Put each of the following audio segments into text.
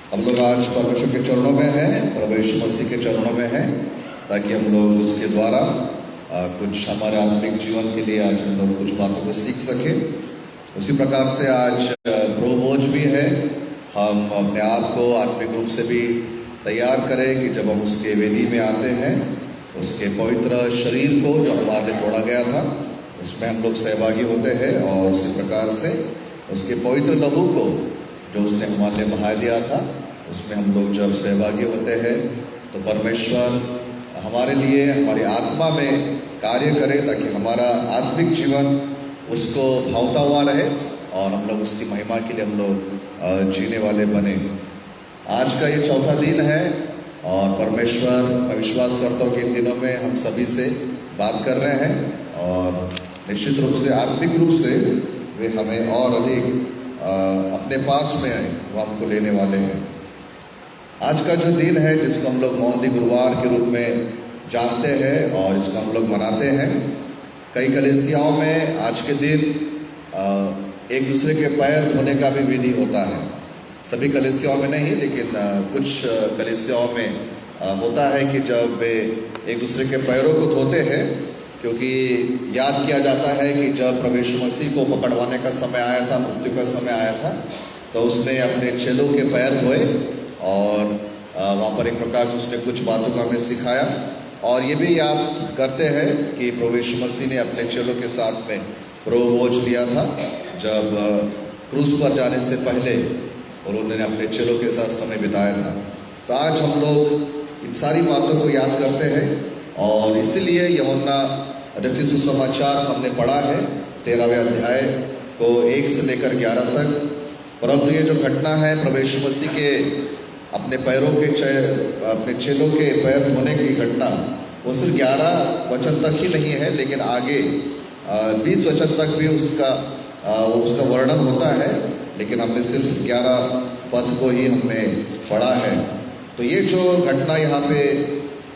हम लोग आज परमेश्वर के चरणों में हैं, प्रभु यीशु मसीह के चरणों में हैं, ताकि हम लोग उसके द्वारा कुछ हमारे आत्मिक जीवन के लिए आज हम लोग कुछ बातों को सीख सकें। उसी प्रकार से आज प्रोभोज भी है। हम अपने आप को आत्मिक रूप से भी तैयार करें कि जब हम उसके वेदी में आते हैं, उसके पवित्र शरीर को जो हमारे लिए तोड़ा गया था उसमें हम लोग सहभागी होते हैं, और उसी प्रकार से उसके पवित्र लहू को जो उसने हमारे लिए बहा दिया था उसमें हम लोग जब सहभागी होते हैं तो परमेश्वर हमारे लिए हमारी आत्मा में कार्य करे, ताकि हमारा आत्मिक जीवन उसको भावता हुआ रहे और हम लोग उसकी महिमा के लिए हम लोग जीने वाले बने। आज का ये चौथा दिन है और परमेश्वर, मैं विश्वास करता हूँ कि इन दिनों में हम सभी से बात कर रहे हैं और निश्चित रूप से आत्मिक रूप से वे हमें और अधिक अपने पास में वो हमको लेने वाले हैं। आज का जो दिन है जिसको हम लोग मौंदी गुरुवार के रूप में जानते हैं और इसको हम लोग मनाते हैं, कई कलीसियाओं में आज के दिन एक दूसरे के पैर धोने का भी विधि होता है। सभी कलीसियाओं में नहीं, लेकिन कुछ कलीसियाओं में होता है कि जब वे एक दूसरे के पैरों को धोते हैं, क्योंकि याद किया जाता है कि जब प्रभु यीशु मसीह को पकड़वाने का समय आया था, मृत्यु का समय आया था, तो उसने अपने चेलों के पैर धोए और वहाँ पर एक प्रकार से उसने कुछ बातों को हमें सिखाया। और ये भी याद करते हैं कि प्रभु यीशु मसीह ने अपने चेलों के साथ में प्रोभोज लिया था जब क्रूस पर जाने से पहले, और उन्होंने अपने चेलों के साथ समय बिताया था। तो आज हम लोग इन सारी बातों को याद करते हैं और इसीलिए यूहन्ना रचित सुसमाचार हमने पढ़ा है 13वें अध्याय को 1 से लेकर 11 तक। परंतु ये जो घटना है प्रभु यीशु मसीह के अपने पैरों के अपने चेलों के पैर धोने की घटना, वो सिर्फ 11 वचन तक ही नहीं है, लेकिन आगे 20 वचन तक भी उसका वर्णन होता है, लेकिन हमने सिर्फ 11 पद को ही हमने पढ़ा है। तो ये जो घटना यहाँ पे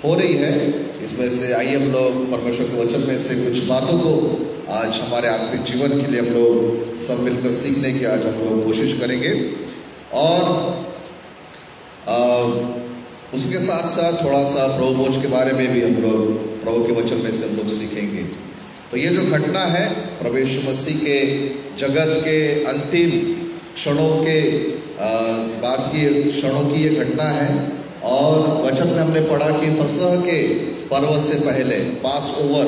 हो रही है, इसमें से आइए हम लोग परमेश्वर के वचन में से कुछ बातों को आज हमारे आत्मिक जीवन के लिए हम लोग सब मिलकर सीखने की आज हम लोग कोशिश करेंगे। और उसके साथ साथ थोड़ा सा प्रोभोज के बारे में भी हम लोग प्रभु के वचन में से हम लोग सीखेंगे। तो ये जो घटना है प्रभु यीशु मसीह के जगत के अंतिम क्षणों के बाद की क्षणों की ये घटना है। और वचन में हमने पढ़ा कि फसह के पर्व से पहले, पास ओवर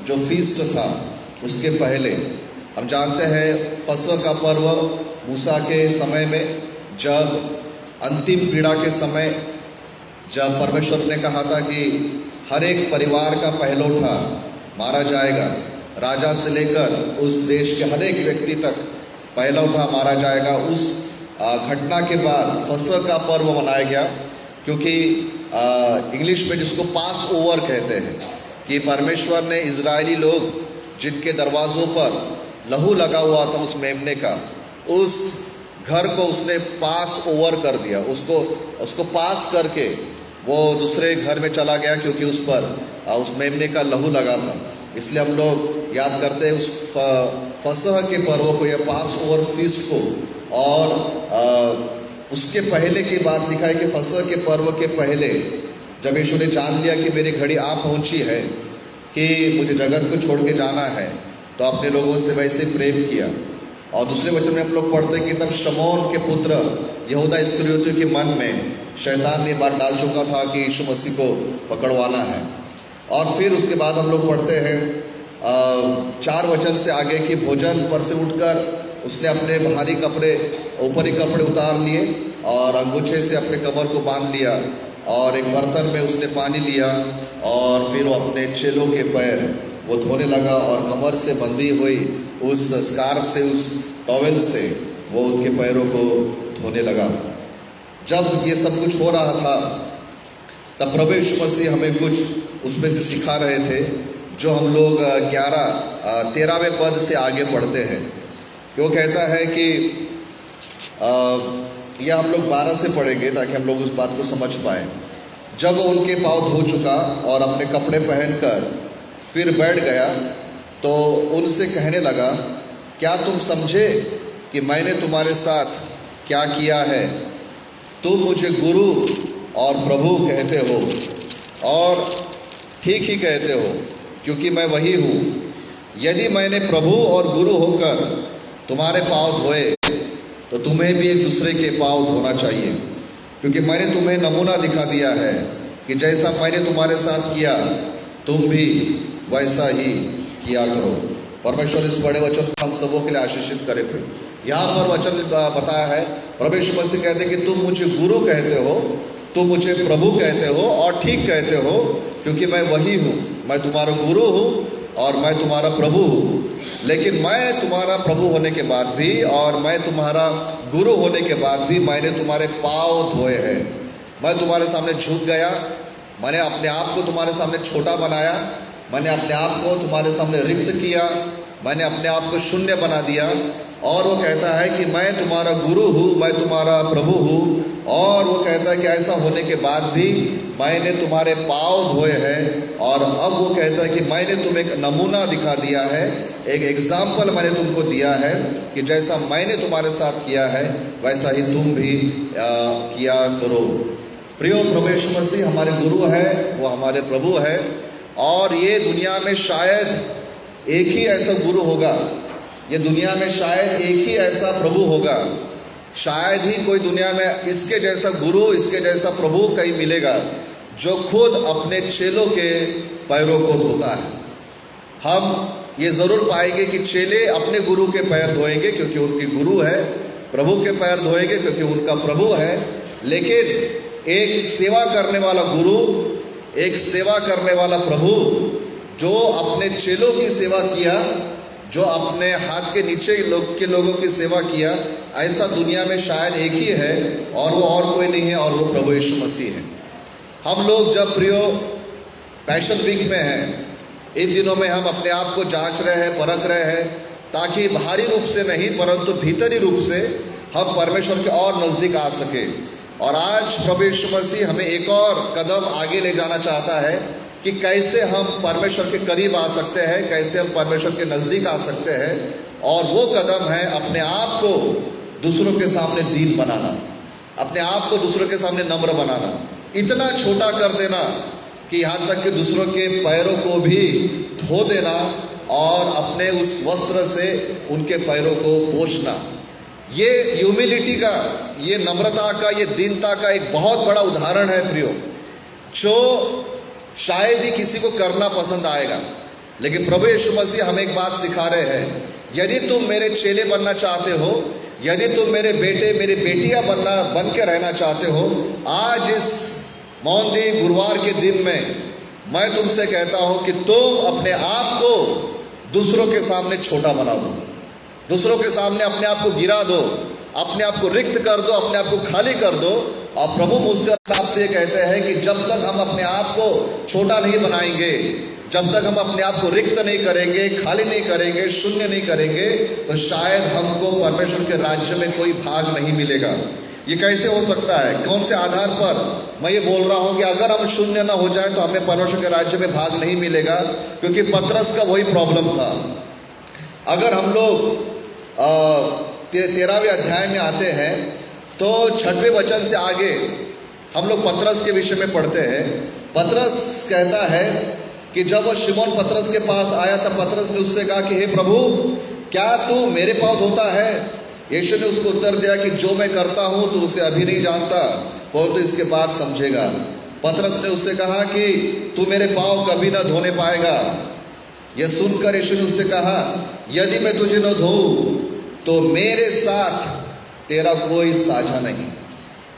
जो फीस्ट था उसके पहले, हम जानते हैं फसह का पर्व मूसा के समय में, जब अंतिम पीड़ा के समय, जब परमेश्वर ने कहा था कि हर एक परिवार का पहलौठा मारा जाएगा, राजा से लेकर उस देश के हर एक व्यक्ति तक पहलौठा मारा जाएगा। उस घटना के बाद फसह का पर्व मनाया गया, क्योंकि इंग्लिश में जिसको पास ओवर कहते हैं, कि परमेश्वर ने इजरायली लोग जिनके दरवाज़ों पर लहू लगा हुआ था उस मेमने का, उस घर को उसने पास ओवर कर दिया, उसको पास करके वो दूसरे घर में चला गया, क्योंकि उस पर उस मेमने का लहू लगा था। इसलिए हम लोग याद करते हैं उस फसह के पर्व को या पास ओवर फीस्ट को। और उसके पहले की बात लिखा है कि फसह के पर्व के पहले जब यीशु ने जान लिया कि मेरी घड़ी आ पहुंची है कि मुझे जगत को छोड़ के जाना है, तो अपने लोगों से वैसे प्रेम किया। और दूसरे वचन में हम लोग पढ़ते हैं कि तब शमौन के पुत्र यहूदा इस्करियोती के मन में शैतान ने बात डाल चुका था कि यीशु मसीह को पकड़वाना है। और फिर उसके बाद हम लोग पढ़ते हैं 4 वचन से आगे कि भोजन पर से उठकर उसने अपने भारी कपड़े, ऊपरी कपड़े उतार लिए और अंगूछे से अपने कमर को बांध लिया, और एक बर्तन में उसने पानी लिया और फिर वो अपने चेलों के पैर वो धोने लगा, और कमर से बंधी हुई उस स्कार्फ से, उस टॉवेल से वो उनके पैरों को धोने लगा। जब ये सब कुछ हो रहा था तब प्रभु यीशु मसीह हमें कुछ उसमें से सिखा रहे थे, जो हम लोग 13वें पद से आगे पढ़ते हैं। वो कहता है कि यह हम लोग 12 से पढ़ेंगे ताकि हम लोग उस बात को समझ पाए। जब वो उनके पाँव धो चुका और अपने कपड़े पहनकर फिर बैठ गया, तो उनसे कहने लगा, क्या तुम समझे कि मैंने तुम्हारे साथ क्या किया है? तुम मुझे गुरु और प्रभु कहते हो, और ठीक ही कहते हो, क्योंकि मैं वही हूँ। यदि मैंने प्रभु और गुरु होकर तुम्हारे पाँव धोए, तो तुम्हें भी एक दूसरे के पाँव धोना चाहिए, क्योंकि मैंने तुम्हें नमूना दिखा दिया है कि जैसा मैंने तुम्हारे साथ किया, तुम भी वैसा ही किया करो। परमेश्वर इस बड़े वचन को हम सबों के लिए आशीषित करे। यहाँ पर वचन बताया है, परमेश्वर मसीह कहते हैं कि तुम मुझे गुरु कहते हो, तुम मुझे प्रभु कहते हो, और ठीक कहते हो, क्योंकि मैं वही हूँ। मैं तुम्हारा गुरु हूँ और मैं तुम्हारा प्रभु हूँ। लेकिन मैं तुम्हारा प्रभु होने के बाद भी और मैं तुम्हारा गुरु होने के बाद भी मैंने तुम्हारे पाँव धोए हैं। मैं तुम्हारे सामने झुक गया, मैंने अपने आप को तुम्हारे सामने छोटा बनाया, मैंने अपने आप को तुम्हारे सामने रिक्त किया, मैंने अपने आप को शून्य बना दिया। और वो कहता है कि मैं तुम्हारा गुरु हूँ, मैं तुम्हारा प्रभु हूँ। और वो कहता है कि ऐसा होने के बाद भी मैंने तुम्हारे पाँव धोए हैं। और अब वो कहता है कि मैंने तुम्हें एक नमूना दिखा दिया है, एक एग्जाम्पल मैंने तुमको दिया है कि जैसा मैंने तुम्हारे साथ किया है वैसा ही तुम भी किया करो। प्रियो, प्रभु यीशु मसीह हमारे गुरु है, वो हमारे प्रभु है। और ये दुनिया में शायद एक ही ऐसा गुरु होगा, ये दुनिया में शायद एक ही ऐसा प्रभु होगा, शायद ही कोई दुनिया में इसके जैसा गुरु, इसके जैसा प्रभु कहीं मिलेगा जो खुद अपने चेलों के पैरों को धोता है। हम ये जरूर पाएंगे कि चेले अपने गुरु के पैर धोएंगे क्योंकि उनकी गुरु है, प्रभु के पैर धोएंगे क्योंकि उनका प्रभु है। लेकिन एक सेवा करने वाला गुरु, एक सेवा करने वाला प्रभु जो अपने चेलों की सेवा किया, जो अपने हाथ के नीचे के लोगों की सेवा किया, ऐसा दुनिया में शायद एक ही है और वो और कोई नहीं है, और वो प्रभु यीशु मसीह है। हम लोग जब प्रियो पैशन वीक में हैं, इन दिनों में हम अपने आप को जांच रहे हैं, परख रहे हैं, ताकि बाहरी रूप से नहीं परंतु भीतरी रूप से हम परमेश्वर के और नजदीक आ सके। और आज प्रभु यीशु मसीह हमें एक और कदम आगे ले जाना चाहता है कि कैसे हम परमेश्वर के करीब आ सकते हैं, कैसे हम परमेश्वर के नजदीक आ सकते हैं। और वो कदम है अपने आप को दूसरों के सामने दीन बनाना, अपने आप को दूसरों के सामने नम्र बनाना, इतना छोटा कर देना कि यहाँ तक कि दूसरों के पैरों को भी धो देना और अपने उस वस्त्र से उनके पैरों को पोंछना। ये ह्यूमिलिटी का, ये नम्रता का, ये दीनता का एक बहुत बड़ा उदाहरण है प्रियो, जो शायद ही किसी को करना पसंद आएगा। लेकिन प्रभु यीशु मसीह हमें एक बात सिखा रहे हैं, यदि तुम मेरे चेले बनना चाहते हो, यदि तुम मेरे बेटे मेरी बेटियां बन के रहना चाहते हो, आज इस मौंदी गुरुवार के दिन में मैं तुमसे कहता हूं कि तुम अपने आप को दूसरों के सामने छोटा बना दो, दूसरों के सामने अपने आप को गिरा दो, अपने आप को रिक्त कर दो, अपने आप को खाली कर दो। और प्रभु मुझसे आपसे ये कहते हैं कि जब तक हम अपने आप को छोटा नहीं बनाएंगे, जब तक हम अपने आप को रिक्त नहीं करेंगे, खाली नहीं करेंगे, शून्य नहीं करेंगे, तो शायद हमको परमेश्वर के राज्य में कोई भाग नहीं मिलेगा। ये कैसे हो सकता है? कौन से आधार पर मैं ये बोल रहा हूं कि अगर हम शून्य ना हो जाए तो हमें परमेश्वर के राज्य में भाग नहीं मिलेगा? क्योंकि पतरस का वही प्रॉब्लम था। अगर हम लोग 13वें अध्याय में आते हैं तो 6वें वचन से आगे हम लोग पतरस के विषय में पढ़ते हैं। पतरस कहता है कि जब वो शिमोन पतरस के पास आया तब पतरस ने उससे कहा कि हे प्रभु, क्या तू मेरे पाँव धोता है? यीशु ने उसको उत्तर दिया कि जो मैं करता हूं तो उसे अभी नहीं जानता, परंतु इसके बाद समझेगा। पतरस ने उससे कहा कि तू मेरे पाँव कभी ना धोने पाएगा। यह सुनकर यीशु ने उससे कहा, यदि मैं तुझे न धोऊं तो मेरे साथ तेरा कोई साझा नहीं,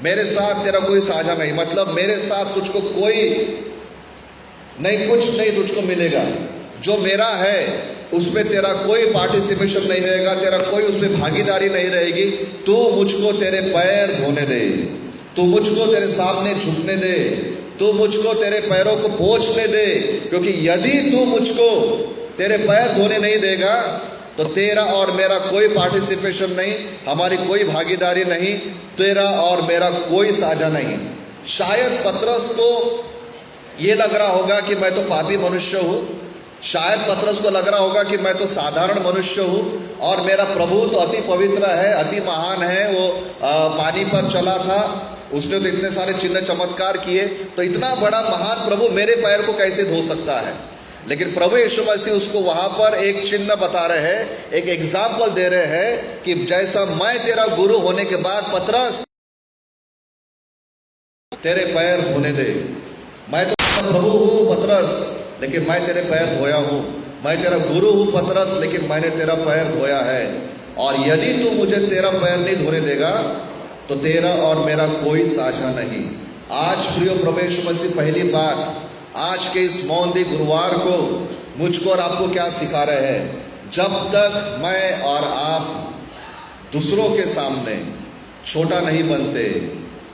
मेरे साथ तेरा कोई साझा नहीं, मतलब मेरे साथ तुझको कोई नहीं, कुछ नहीं तुझको मिलेगा। जो मेरा है उसमें तेरा कोई पार्टिसिपेशन नहीं रहेगा, तेरा कोई उसमें भागीदारी नहीं रहेगी। तू मुझको तेरे पैर धोने दे, तू मुझको तेरे सामने झुकने दे, तू मुझको तेरे पैरों को पोंछने दे, क्योंकि यदि तू मुझको तेरे पैर धोने नहीं देगा तो तेरा और मेरा कोई पार्टिसिपेशन नहीं, हमारी कोई भागीदारी नहीं, तेरा और मेरा कोई साझा नहीं। शायद पतरस को ये लग रहा होगा कि मैं तो पापी मनुष्य हूं, शायद पतरस को लग रहा होगा कि मैं तो साधारण मनुष्य हूं और मेरा प्रभु तो अति पवित्र है, अति महान है, वो पानी पर चला था, उसने तो इतने सारे चिन्ह चमत्कार किए, तो इतना बड़ा महान प्रभु मेरे पैर को कैसे धो सकता है। लेकिन प्रभु यीशु मसीह उसको वहां पर एक चिन्ह बता रहे हैं, एक एग्जाम्पल दे रहे हैं कि जैसा मैं तेरा गुरु होने के बाद पतरस तेरे पैर धोने दे। मैं तो प्रभु हूं पतरस, लेकिन मैं तेरे पैर धोया हूं। मैं तेरा गुरु हूं पतरस, लेकिन मैंने तेरा पैर धोया है। और यदि तू मुझे तेरा पैर नहीं धोने देगा तो तेरा और मेरा कोई साझा नहीं। आज प्रिय प्रभु यीशु मसीह पहली बात आज के इस मौंदी गुरुवार को मुझको और आपको क्या सिखा रहे हैं? जब तक मैं और आप दूसरों के सामने छोटा नहीं बनते,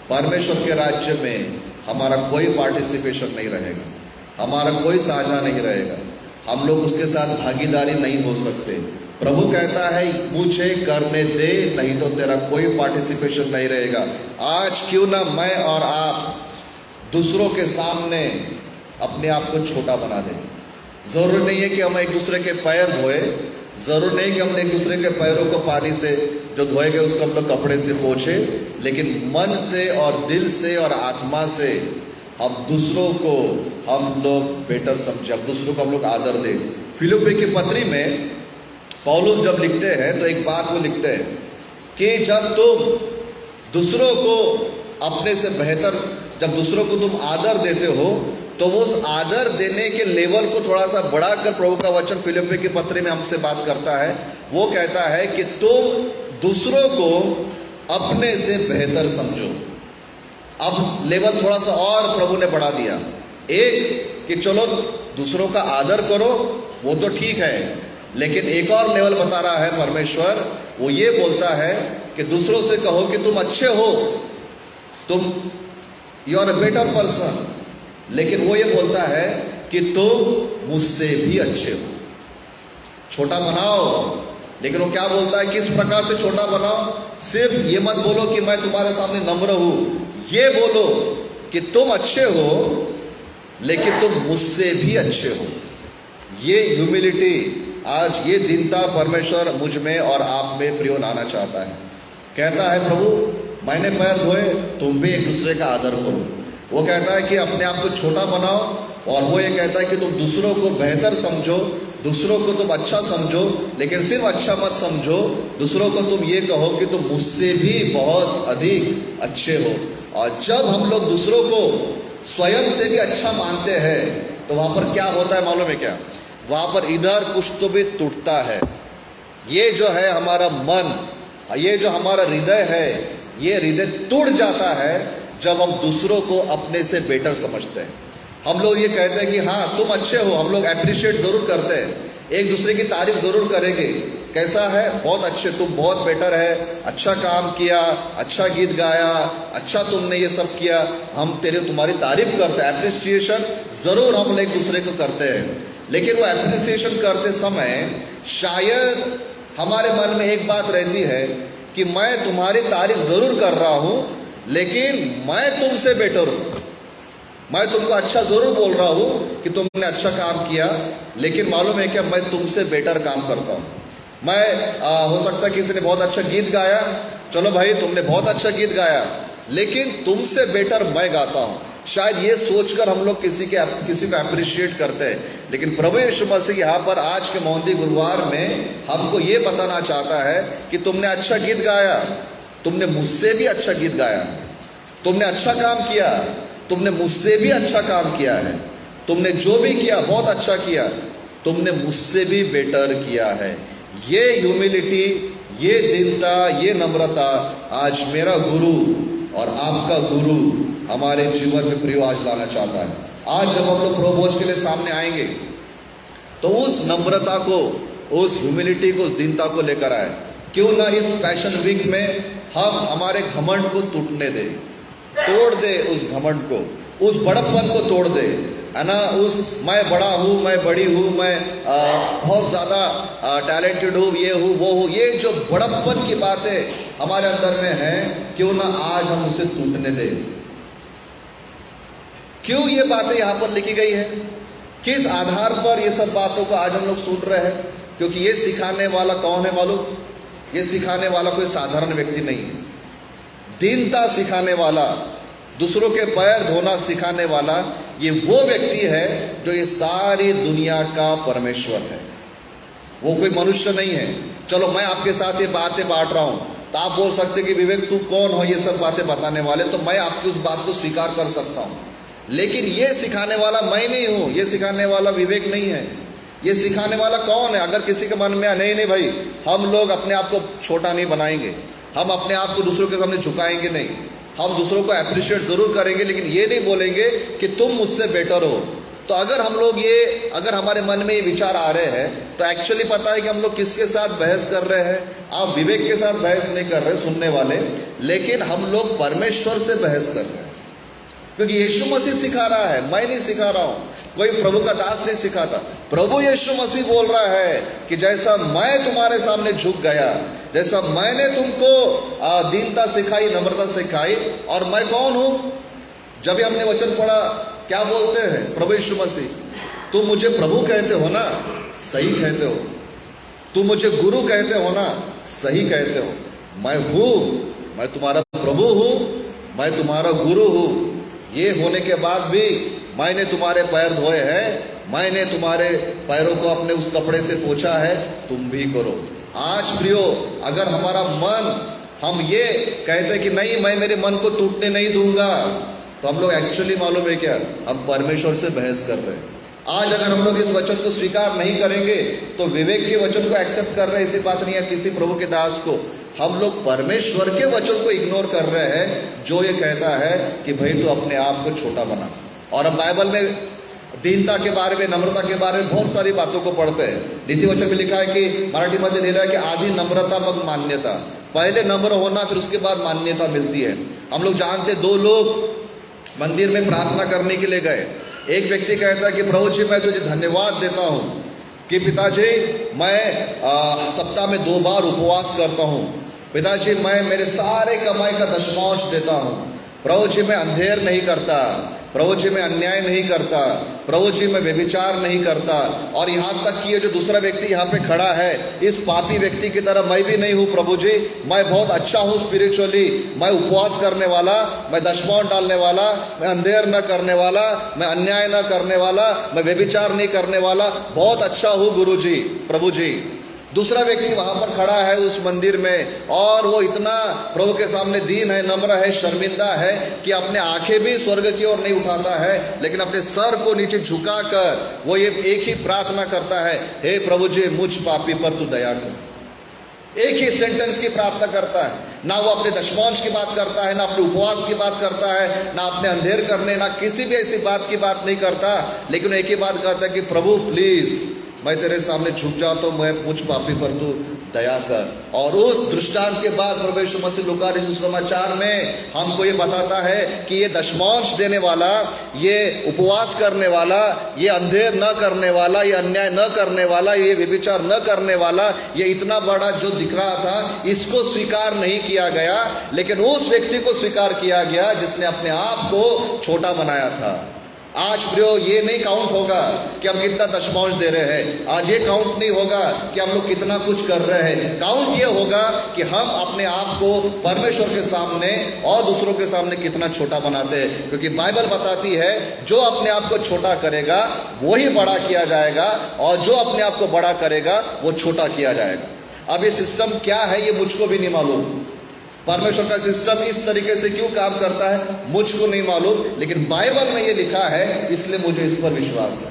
परमेश्वर के राज्य में हमारा कोई पार्टिसिपेशन नहीं रहेगा, हमारा कोई साझा नहीं रहेगा, हम लोग उसके साथ भागीदारी नहीं हो सकते। प्रभु कहता है मुझे करने दे, नहीं तो तेरा कोई पार्टिसिपेशन नहीं रहेगा। आज क्यों ना मैं और आप दूसरों के सामने अपने आप को छोटा बना दें। जरूर नहीं है कि हम एक दूसरे के पैर धोए, जरूर नहीं कि हम एक दूसरे के पैरों को पानी से जो धोए गए उसको हम लोग कपड़े से पोंछे, लेकिन मन से और दिल से और आत्मा से हम दूसरों को हम लोग बेटर समझे, हम दूसरों को हम लोग आदर दें। फिलिप्पी की पत्री में पौलुस जब लिखते हैं तो एक बात वो लिखते हैं कि जब तुम दूसरों को अपने से बेहतर, जब दूसरों को तुम आदर देते हो तो वो उस आदर देने के लेवल को थोड़ा सा बढ़ाकर प्रभु का वचन फिलिप्पी की पत्री में हमसे बात करता है। वो कहता है कि तुम दूसरों को अपने से बेहतर समझो। अब लेवल थोड़ा सा और प्रभु ने बढ़ा दिया। एक कि चलो दूसरों का आदर करो, वो तो ठीक है, लेकिन एक और लेवल बता रहा है परमेश्वर। वो ये बोलता है कि दूसरों से कहो कि तुम अच्छे हो, तुम you are a better person, लेकिन वो ये बोलता है कि तुम मुझसे भी अच्छे हो। छोटा बनाओ, लेकिन वो क्या बोलता है, किस प्रकार से छोटा बनाओ? सिर्फ ये मत बोलो कि मैं तुम्हारे सामने नम्र हूं, ये बोलो कि तुम अच्छे हो लेकिन तुम मुझसे भी अच्छे हो। ये ह्यूमिलिटी, आज ये दीनता परमेश्वर मुझ में और आप में प्रियो लाना चाहता है। कहता है प्रभु मैंने पैर धोए, तुम भी एक दूसरे का आदर करो। वो कहता है कि अपने आप को छोटा बनाओ, और वो ये कहता है कि तुम दूसरों को बेहतर समझो, दूसरों को तुम अच्छा समझो, लेकिन सिर्फ अच्छा मत समझो, दूसरों को तुम ये कहो कि तुम मुझसे भी बहुत अधिक अच्छे हो। और जब हम लोग दूसरों को स्वयं से भी अच्छा मानते हैं तो वहां पर क्या होता है मालूम है क्या? वहां पर इधर कुछ तो भी टूटता है। ये जो है हमारा मन, ये जो हमारा हृदय है, ये हृदय टूट जाता है जब हम दूसरों को अपने से बेटर समझते हैं। हम लोग ये कहते हैं कि हाँ तुम अच्छे हो, हम लोग अप्रिशिएट जरूर करते हैं, एक दूसरे की तारीफ जरूर करेंगे। कैसा है? बहुत अच्छे, तुम बहुत बेटर है, अच्छा काम किया, अच्छा गीत गाया, अच्छा तुमने ये सब किया, हम तुम्हारी तारीफ करते हैं। अप्रिसिएशन जरूर हम एक दूसरे को करते हैं, लेकिन वो अप्रिसिएशन करते समय शायद हमारे मन में एक बात रहती है कि मैं तुम्हारी तारीफ जरूर कर रहा हूं, लेकिन मैं तुमसे बेटर हूं। मैं तुमको अच्छा जरूर बोल रहा हूं कि तुमने अच्छा काम किया, लेकिन मालूम है क्या, मैं तुमसे बेटर काम करता हूं। मैं हो सकता है किसी ने बहुत अच्छा गीत गाया, चलो भाई तुमने बहुत अच्छा गीत गाया, लेकिन तुमसे बेटर मैं गाता हूं। शायद ये सोचकर हम लोग किसी को अप्रिशिएट करते हैं, लेकिन प्रभु यीशु मसीह यहाँ पर आज के मौंदी गुरुवार में हमको ये बताना चाहता है कि तुमने अच्छा गीत गाया, तुमने मुझसे भी अच्छा गीत गाया, तुमने अच्छा काम किया, तुमने मुझसे भी अच्छा काम किया है, तुमने जो भी किया बहुत अच्छा किया, तुमने मुझसे भी बेटर किया है। ये ह्यूमिलिटी, ये दीनता, ये नम्रता आज मेरा गुरु और आपका गुरु हमारे जीवन में प्रिय आज लाना चाहता है। आज जब हम लोग प्रभु के लिए सामने आएंगे तो उस नम्रता को, उस ह्यूमिलिटी को, उस दीनता को लेकर आए। क्यों ना इस फैशन वीक में हम हमारे घमंड को टूटने दे, तोड़ दे उस घमंड को, उस बड़प्पन को तोड़ दे, है ना, उस मैं बड़ा हूं, मैं बड़ी हूं, मैं बहुत ज्यादा टैलेंटेड हूं, ये हूं वो हूं, ये जो बड़प्पन की बातें हमारे अंदर में है, क्यों ना आज हम उसे टूटने दें। क्यों ये बातें यहां पर लिखी गई है? किस आधार पर ये सब बातों को आज हम लोग सुन रहे हैं? क्योंकि ये सिखाने वाला कौन है मालूम? ये सिखाने वाला कोई साधारण व्यक्ति नहीं है। दीनता सिखाने वाला, दूसरों के पैर धोना सिखाने वाला, ये वो व्यक्ति है जो ये सारी दुनिया का परमेश्वर है। वो कोई मनुष्य नहीं है। चलो मैं आपके साथ ये बातें बांट रहा हूं तो आप बोल सकते कि विवेक तू कौन हो ये सब बातें बताने वाले, तो मैं आपकी उस बात को स्वीकार कर सकता हूं। लेकिन ये सिखाने वाला मैं नहीं हूं, ये सिखाने वाला विवेक नहीं है। ये सिखाने वाला कौन है? अगर किसी के मन में नहीं नहीं भाई हम लोग अपने आप को छोटा नहीं बनाएंगे, हम अपने आप को दूसरों के सामने झुकाएंगे नहीं, हम दूसरों को अप्रिशिएट जरूर करेंगे, लेकिन ये नहीं बोलेंगे कि तुम मुझसे बेटर हो। तो अगर हम लोग अगर हमारे मन में ये विचार आ रहे हैं तो एक्चुअली पता है कि हम लोग किसके साथ बहस कर रहे हैं। आप विवेक के साथ बहस नहीं कर रहे सुनने वाले, लेकिन हम लोग परमेश्वर से बहस कर रहे हैं। क्योंकि यीशु मसीह सिखा रहा है, मैं नहीं सिखा रहा हूं, कोई प्रभु का दास नहीं सिखाता। प्रभु यीशु मसीह बोल रहा है कि जैसा मैं तुम्हारे सामने झुक गया, जैसा मैंने तुमको दीनता सिखाई, नम्रता सिखाई, और मैं कौन हूं? जब हमने वचन पढ़ा क्या बोलते हैं प्रभु यीशु मसीह? तुम मुझे प्रभु कहते हो ना, सही कहते हो। तुम मुझे गुरु कहते हो ना, सही कहते हो। मैं हूं, मैं तुम्हारा प्रभु हूं, मैं तुम्हारा गुरु हूं। ये होने के बाद भी मैंने तुम्हारे पैर धोए हैं, मैंने तुम्हारे पैरों को अपने उस कपड़े से पोंछा है, तुम भी करो। आज प्रियो, अगर हमारा मन, हम ये कहते कि नहीं मैं मेरे मन को टूटने नहीं दूंगा, तो हम लोग एक्चुअली मालूम है क्या, हम परमेश्वर से बहस कर रहे हैं। आज अगर हम लोग इस वचन को स्वीकार नहीं करेंगे तो विवेक के वचन को एक्सेप्ट कर रहे हैं, ऐसी बात नहीं है किसी प्रभु के दास को। हम लोग परमेश्वर के वचन को इग्नोर कर रहे हैं जो ये कहता है कि भाई तू अपने आप को छोटा बना। और हम बाइबल में दीनता के बारे में, नम्रता के बारे में बहुत सारी बातों को पढ़ते हैं। नीति वचन में लिखा है कि मराठी मध्ये लिखा है कि आदि नम्रता मग मान्यता। पहले नम्र होना फिर उसके बाद मान्यता मिलती है। हम लोग जानते, दो लोग मंदिर में प्रार्थना करने के लिए गए। एक व्यक्ति कहता है कि प्रभु जी मैं तुझे धन्यवाद देता हूं कि पिताजी मैं सप्ताह में 2 बार उपवास करता हूं। पिताजी मैं मेरे सारे कमाई का दशमांश देता हूं। प्रभु जी मैं अंधेर नहीं करता, प्रभु जी मैं अन्याय नहीं करता, प्रभु जी मैं व्यभिचार नहीं करता। और यहाँ तक कि ये जो दूसरा व्यक्ति यहाँ पे खड़ा है, इस पापी व्यक्ति की तरह मैं भी नहीं हूँ प्रभु जी, मैं बहुत अच्छा हूँ स्पिरिचुअली, मैं उपवास करने वाला, मैं दशमांश डालने वाला, मैं अंधेर न करने वाला, मैं अन्याय न करने वाला, मैं व्यभिचार नहीं करने वाला, बहुत अच्छा हूँ गुरु जी, प्रभु जी। दूसरा व्यक्ति वहां पर खड़ा है उस मंदिर में, और वो इतना प्रभु के सामने दीन है, नम्र है, शर्मिंदा है कि अपने आंखें भी स्वर्ग की ओर नहीं उठाता है, लेकिन अपने सर को नीचे झुकाकर वो ये एक ही प्रार्थना करता है, हे प्रभु जी मुझ पापी पर तू दया कर। एक ही सेंटेंस की प्रार्थना करता है। ना वो अपने दशमांश की बात करता है, ना अपने उपवास की बात करता है, ना अपने अंधेर करने, ना किसी भी ऐसी बात की बात नहीं करता, लेकिन एक ही बात कहता है कि प्रभु प्लीज मैं तेरे सामने झुक जाता हूं, मैं मुझ पापी पर तू दया कर। और उस दृष्टांत के बाद प्रभु यीशु मसीह लूका सुसमाचार में हमको ये बताता है कि ये दशमांश देने वाला, ये उपवास करने वाला, ये अंधेर न करने वाला, ये अन्याय न करने वाला, ये व्यभिचार न करने वाला, ये इतना बड़ा जो दिख रहा था, इसको स्वीकार नहीं किया गया, लेकिन उस व्यक्ति को स्वीकार किया गया जिसने अपने आप को छोटा बनाया था। आज प्रियो ये नहीं काउंट होगा कि हम कितना दशमांश दे रहे हैं, आज ये काउंट नहीं होगा कि हम लोग कितना कुछ कर रहे हैं। काउंट ये होगा कि हम अपने आप को परमेश्वर के सामने और दूसरों के सामने कितना छोटा बनाते हैं। क्योंकि बाइबल बताती है जो अपने आप को छोटा करेगा वही बड़ा किया जाएगा, और जो अपने आप को बड़ा करेगा वो छोटा किया जाएगा। अब ये सिस्टम क्या है ये मुझको भी नहीं मालूम, परमेश्वर का सिस्टम इस तरीके से क्यों काम करता है मुझको नहीं मालूम, लेकिन बाइबल में ये लिखा है, इसलिए मुझे इस पर विश्वास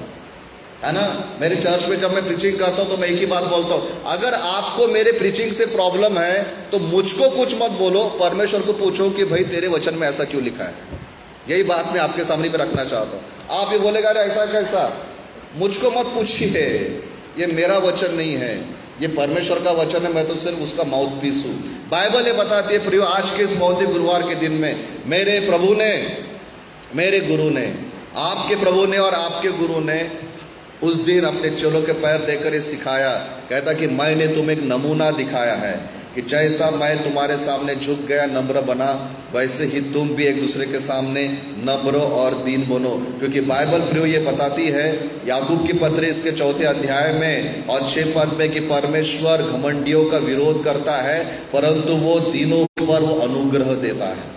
है ना। मेरे चर्च में जब मैं प्रीचिंग करता हूं तो मैं एक ही बात बोलता हूं, अगर आपको मेरे प्रीचिंग से प्रॉब्लम है तो मुझको कुछ मत बोलो, परमेश्वर को पूछो कि भाई तेरे वचन में ऐसा क्यों लिखा है। यही बात मैं आपके सामने पे रखना चाहता हूं। आप ये बोलेगा अरे ऐसा कैसा, मुझको मत पूछिए, ये मेरा वचन नहीं है, ये परमेश्वर का वचन है, मैं तो सिर्फ उसका माउथ पीस हूं। बाइबल ये बताती है प्रियो, आज के इस मौलिक गुरुवार के दिन में मेरे प्रभु ने, मेरे गुरु ने, आपके प्रभु ने और आपके गुरु ने उस दिन अपने चेलों के पैर देकर ये सिखाया। कहता कि मैंने तुम्हें एक नमूना दिखाया है, कि जैसा मैं तुम्हारे सामने झुक गया, नम्र बना, वैसे ही तुम भी एक दूसरे के सामने नम्र और दीन बनो। क्योंकि बाइबल प्रियो ये बताती है याकूब की पत्री इसके 4 अध्याय में और 6 पद में कि परमेश्वर घमंडियों का विरोध करता है, परंतु वो दीनों पर वो अनुग्रह देता है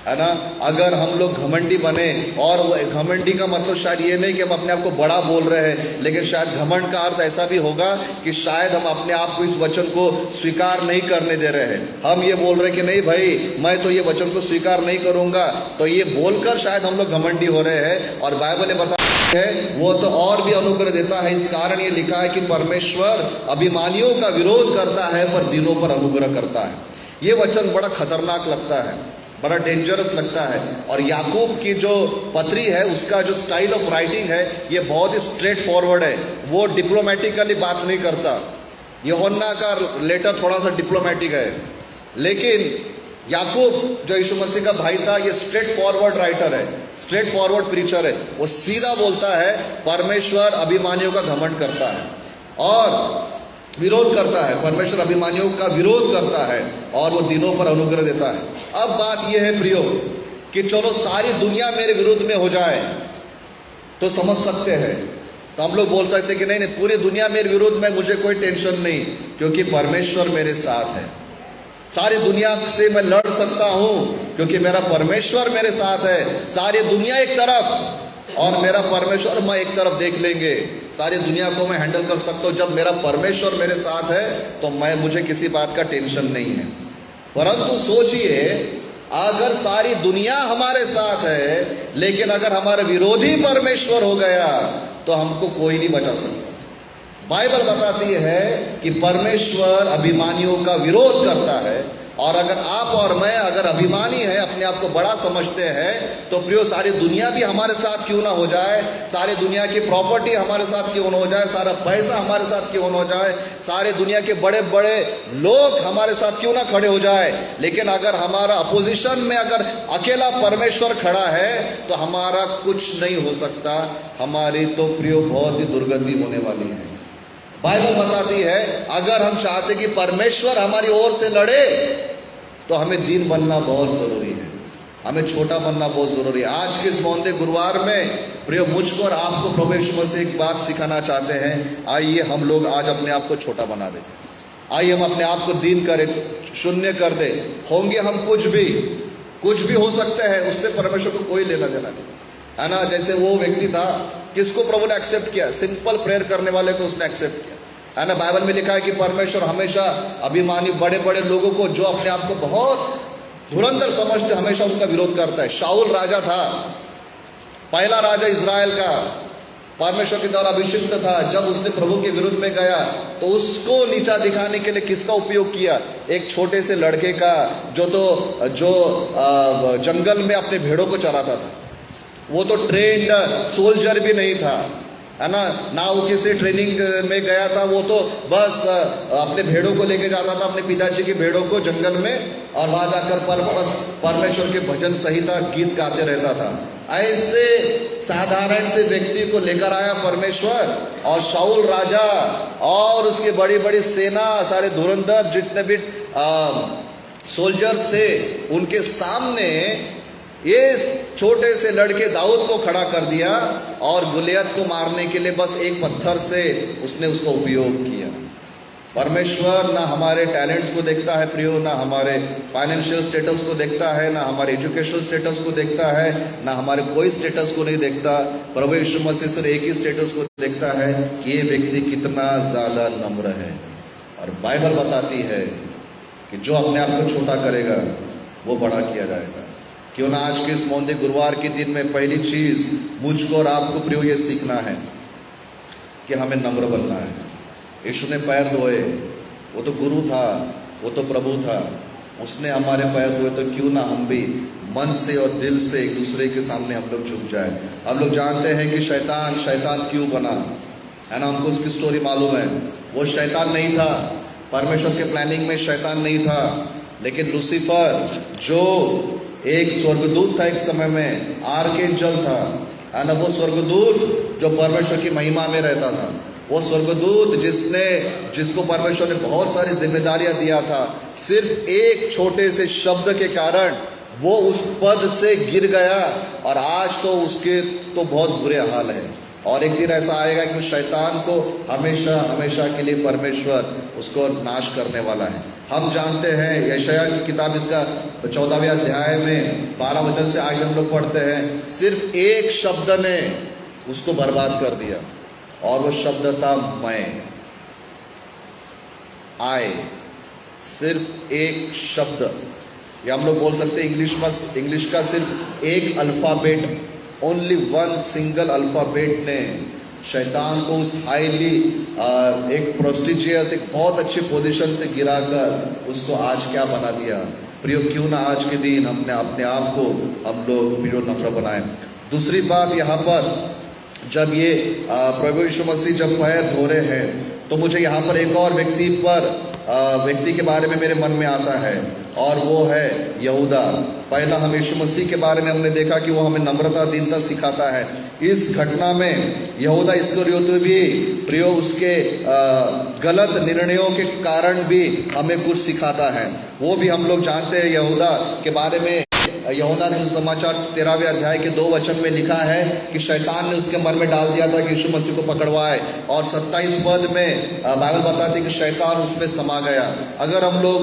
ना। अगर हम लोग घमंडी बने, और घमंडी का मतलब शायद ये नहीं कि हम अपने आप को बड़ा बोल रहे हैं, लेकिन शायद घमंड का अर्थ ऐसा भी होगा कि शायद हम अपने आप को इस वचन को स्वीकार नहीं करने दे रहे हैं। हम ये बोल रहे हैं कि नहीं भाई मैं तो ये वचन को स्वीकार नहीं करूंगा, तो ये बोलकर शायद हम लोग घमंडी हो रहे हैं। और बाइबल ने बताया है वो तो और भी अनुग्रह देता है। इस कारण ये लिखा है कि परमेश्वर अभिमानियों का विरोध करता है पर दीनों पर अनुग्रह करता है। ये वचन बड़ा खतरनाक लगता है, बड़ा डेंजरस लगता है। और याकूब की जो पत्री है उसका जो स्टाइल ऑफ राइटिंग है ये बहुत ही स्ट्रेट फॉरवर्ड है, वो डिप्लोमेटिकली बात नहीं करता। यूहन्ना का लेटर थोड़ा सा डिप्लोमेटिक है, लेकिन याकूब जो यीशु मसीह का भाई था ये स्ट्रेट फॉरवर्ड राइटर है, स्ट्रेट फॉरवर्ड प्रीचर है। वो सीधा बोलता है परमेश्वर अभिमानियों का घमंड करता है और विरोध करता है, परमेश्वर अभिमानियों का विरोध करता है और वो दीनों पर अनुग्रह देता है। अब बात यह है प्रियो कि चलो सारी दुनिया मेरे विरुद्ध में हो जाए तो समझ सकते हैं, तो हम लोग बोल सकते हैं कि नहीं नहीं पूरी दुनिया मेरे विरुद्ध में, मुझे कोई टेंशन नहीं क्योंकि परमेश्वर मेरे साथ है। सारी दुनिया से मैं लड़ सकता हूं क्योंकि मेरा परमेश्वर मेरे साथ है। सारी दुनिया एक तरफ और मेरा परमेश्वर मैं एक तरफ देख लेंगे, सारी दुनिया को मैं हैंडल कर सकता हूं। जब मेरा परमेश्वर मेरे साथ है तो मुझे किसी बात का टेंशन नहीं है। परंतु सोचिए अगर सारी दुनिया हमारे साथ है लेकिन अगर हमारा विरोधी परमेश्वर हो गया तो हमको कोई नहीं बचा सकता। बाइबल बताती है कि परमेश्वर अभिमानियों का विरोध करता है, और अगर आप और मैं अगर अभिमानी है, अपने आप को बड़ा समझते हैं, तो प्रियो सारी दुनिया भी हमारे साथ क्यों ना हो जाए, सारी दुनिया की प्रॉपर्टी हमारे साथ क्यों ना हो जाए, सारा पैसा हमारे साथ क्यों ना हो जाए, सारे दुनिया के बड़े बड़े लोग हमारे साथ क्यों ना खड़े हो जाए, लेकिन अगर हमारा अपोजिशन में अगर अकेला परमेश्वर खड़ा है तो हमारा कुछ नहीं हो सकता। हमारी तो प्रियो बहुत ही दुर्गति होने वाली है। बाइबल बताती है अगर हम चाहते कि परमेश्वर हमारी ओर से लड़े तो हमें दीन बनना बहुत जरूरी है, हमें छोटा बनना बहुत जरूरी है। आज के इस मौंदे गुरुवार में प्रियो मुझको और आपको प्रभु यीशु मसीह एक बात सिखाना चाहते हैं। आइए हम लोग आज अपने आप को छोटा बना दें, आइए हम अपने आप को दीन करें, शून्य कर दे। होंगे हम कुछ भी हो सकते हैं, उससे परमेश्वर को कोई लेना देना नहीं है ना। जैसे वो व्यक्ति था, किसको प्रभु ने एक्सेप्ट किया? सिंपल प्रेयर करने वाले को उसने एक्सेप्ट किया, है ना। बाइबल में लिखा है कि परमेश्वर हमेशा अभिमानी बड़े बड़े लोगों को जो अपने आप को बहुत धुरंधर समझते हमेशा उनका विरोध करता है। शाऊल राजा था, पहला राजा इजराइल का, परमेश्वर के द्वारा अभिषिक्त था। जब उसने प्रभु के विरुद्ध में गया तो उसको नीचा दिखाने के लिए किसका उपयोग किया? एक छोटे से लड़के का जो जंगल में अपने भेड़ों को चराता था। वो तो ट्रेंड सोल्जर भी नहीं था, है ना वो किसी ट्रेनिंग में गया था, वो तो बस अपने भेड़ों को लेके जाता था, अपने पिताजी की भेड़ों को जंगल में, और वहां जाकर परमेश्वर के भजन संहिता गीत गाते रहता था। ऐसे साधारण से व्यक्ति को लेकर आया परमेश्वर, और शाऊल राजा और उसकी बड़ी बड़ी सेना, सारे धुरंधर जितने भी सोल्जर्स थे, उनके सामने ये छोटे से लड़के दाऊद को खड़ा कर दिया और गुलियत को मारने के लिए बस एक पत्थर से उसने उसका उपयोग किया। परमेश्वर ना हमारे टैलेंट्स को देखता है प्रियो, ना हमारे फाइनेंशियल स्टेटस को देखता है, ना हमारे एजुकेशनल स्टेटस को देखता है, ना हमारे कोई स्टेटस को नहीं देखता। प्रभु यीशु मसीह सिर्फ एक ही स्टेटस को देखता है कि ये व्यक्ति कितना ज्यादा नम्र है। और बाइबल बताती है कि जो अपने आप को छोटा करेगा वो बड़ा किया जाएगा। क्यों ना आज के इस मौंदे गुरुवार के दिन में पहली चीज मुझको और आपको प्रियो ये सीखना है कि हमें नम्र बनना है। यीशु ने पैर धोए, वो तो गुरु था, वो तो प्रभु था, उसने हमारे पैर धोए, तो क्यों ना हम भी मन से और दिल से एक दूसरे के सामने हम लोग झुक जाए। हम लोग जानते हैं कि शैतान क्यों बना, है ना, हमको उसकी स्टोरी मालूम है। वो शैतान नहीं था, परमेश्वर के प्लानिंग में शैतान नहीं था, लेकिन लूसीफर जो एक स्वर्गदूत था, एक समय में आर्कएंजल था, है ना, वो स्वर्गदूत जो परमेश्वर की महिमा में रहता था, वो स्वर्गदूत जिसको परमेश्वर ने बहुत सारी जिम्मेदारियां दिया था, सिर्फ एक छोटे से शब्द के कारण वो उस पद से गिर गया, और आज तो उसके तो बहुत बुरे हाल है। और एक दिन ऐसा आएगा कि उस शैतान को हमेशा हमेशा के लिए परमेश्वर उसको नाश करने वाला है। हम जानते हैं यशायाह की किताब इसका 14वें अध्याय में 12 वचन से आगे हम लोग पढ़ते हैं, सिर्फ एक शब्द ने उसको बर्बाद कर दिया, और वो शब्द था मैं, आई। सिर्फ एक शब्द, या हम लोग बोल सकते हैं इंग्लिश का सिर्फ एक alphabet, only one single alphabet ने शैतान को उस हाईली एक प्रेस्टिजियस, एक बहुत अच्छी पोजीशन से गिराकर उसको आज क्या बना दिया। प्रियो, क्यों ना आज के दिन हमने अपने आप को हम लोग प्रियो नम्र बनाए। दूसरी बात, यहाँ पर जब ये प्रभु यीशु मसीह जब पैर धो रहे हैं, तो मुझे यहाँ पर एक और व्यक्ति के बारे में मेरे मन में आता है, और वो है यहूदा। पहला हम यीशु मसीह के बारे में हमने देखा कि वो हमें नम्रता, दीनता सिखाता है। इस घटना में यहूदा इस्करियोती भी प्रियो उसके गलत निर्णयों के कारण भी हमें कुछ सिखाता है। वो भी हम लोग जानते हैं यहूदा के बारे में। यूहन्ना ने सुसमाचार 13वें अध्याय के 2 वचन में लिखा है कि शैतान ने उसके मन में डाल दिया था कि यीशु मसीह को पकड़वाए, और 27 पद में बाइबल बताती है कि शैतान उसमें समा गया। अगर हम लोग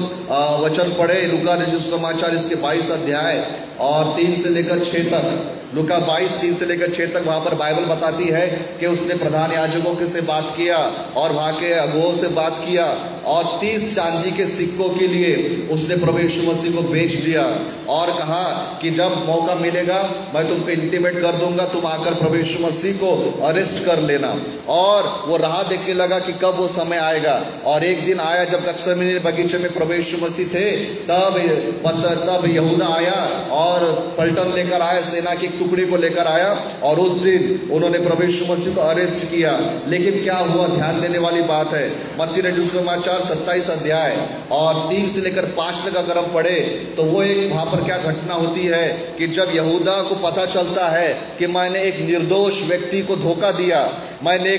वचन पढ़े लूका सुसमाचार इसके 22 अध्याय और 3 से लेकर 6 तक, लूका 22 3 से लेकर 6 तक, वहां पर बाइबल बताती है कि उसने प्रधान याजकों के से बात किया और वहां के अगुओं से बात किया, और 30 चांदी के सिक्कों के लिए उसने प्रभु यीशु मसीह को बेच दिया, और कहा कि जब मौका मिलेगा मैं तुमको इंटीमेट कर दूंगा, तुम आकर प्रभु यीशु मसीह को अरेस्ट कर लेना। और वो राह देखने लगा कि कब वो समय आएगा, और एक दिन आया जब गत्सेमनी बगीचे में प्रभु यीशु मसीह थे, तब यहूदा आया और पलटन लेकर आया, सेना की टुकड़ी को लेकर आया, और उस दिन उन्होंने प्रभु यीशु मसीह को अरेस्ट किया। लेकिन क्या हुआ, ध्यान देने वाली बात है। मत्ती रचित सुसमाचार 27 अध्याय और 3 से लेकर 5 तक अगर हम पढ़े, तो वो एक वहां पर क्या घटना होती है कि जब यहूदा को पता चलता है कि मैंने एक निर्दोष व्यक्ति को धोखा दिया, मैंने